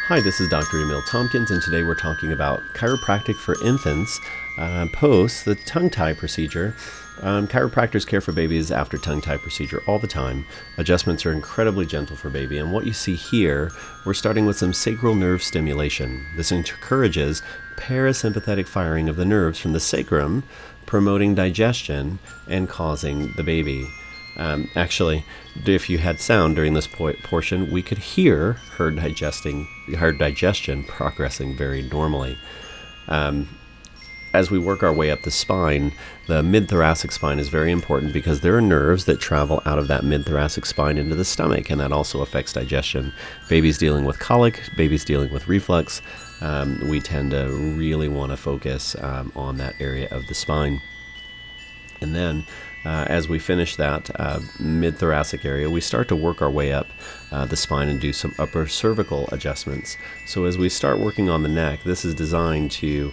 Hi, this is Dr. Emil Tompkins, and today we're talking about chiropractic for infants post the tongue tie procedure. Chiropractors care for babies after tongue tie procedure all the time. Adjustments are incredibly gentle for baby, and what you see here, we're starting with some sacral nerve stimulation. This encourages parasympathetic firing of the nerves from the sacrum, promoting digestion and causing the baby. Actually, if you had sound during this portion, we could hear her digestion progressing very normally. As we work our way up the spine, the mid-thoracic spine is very important because there are nerves that travel out of that mid-thoracic spine into the stomach, and that also affects digestion. Babies dealing with colic, babies dealing with reflux, we tend to really want to focus on that area of the spine. And then as we finish that mid-thoracic area, we start to work our way up the spine and do some upper cervical adjustments. So as we start working on the neck, this is designed to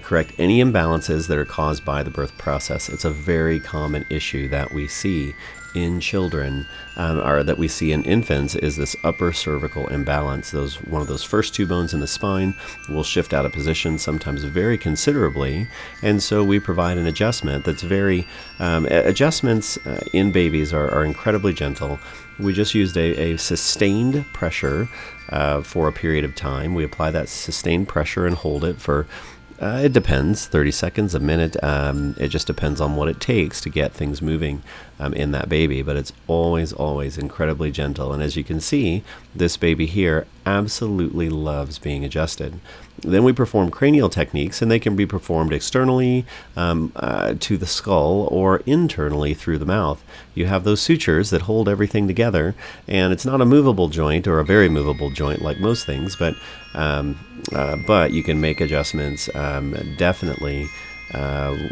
correct any imbalances that are caused by the birth process. It's a very common issue that we see in children, or that we see in infants, is this upper cervical imbalance. One of those first two bones in the spine will shift out of position, sometimes very considerably, and so we provide an adjustment that's very, adjustments in babies are incredibly gentle. We just used a sustained pressure for a period of time. We apply that sustained pressure and hold it for it depends, 30 seconds, a minute. It just depends on what it takes to get things moving in that baby. But it's always incredibly gentle. And as you can see, this baby here absolutely loves being adjusted. Then we perform cranial techniques, and they can be performed externally to the skull or internally through the mouth. You have those sutures that hold everything together, and it's not a movable joint or a very movable joint like most things, but you can make adjustments definitely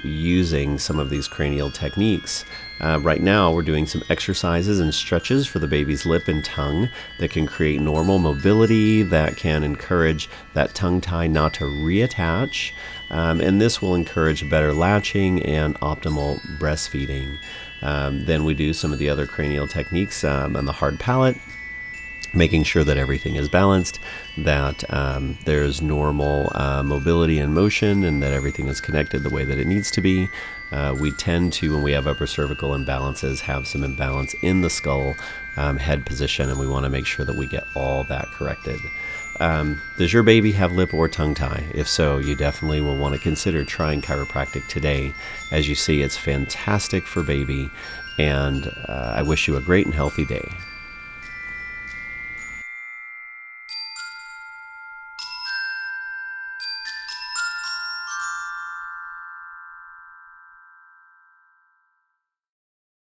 using some of these cranial techniques. Right now we're doing some exercises and stretches for the baby's lip and tongue that can create normal mobility, that can encourage that tongue tie not to reattach, and this will encourage better latching and optimal breastfeeding. Then we do some of the other cranial techniques on the hard palate, making sure that everything is balanced, that there's normal mobility and motion, and that everything is connected the way that it needs to be. We tend to, when we have upper cervical imbalances, have some imbalance in the skull head position, and we want to make sure that we get all that corrected. Does your baby have lip or tongue tie? If so, you definitely will want to consider trying chiropractic today. As you see, it's fantastic for baby, and I wish you a great and healthy day.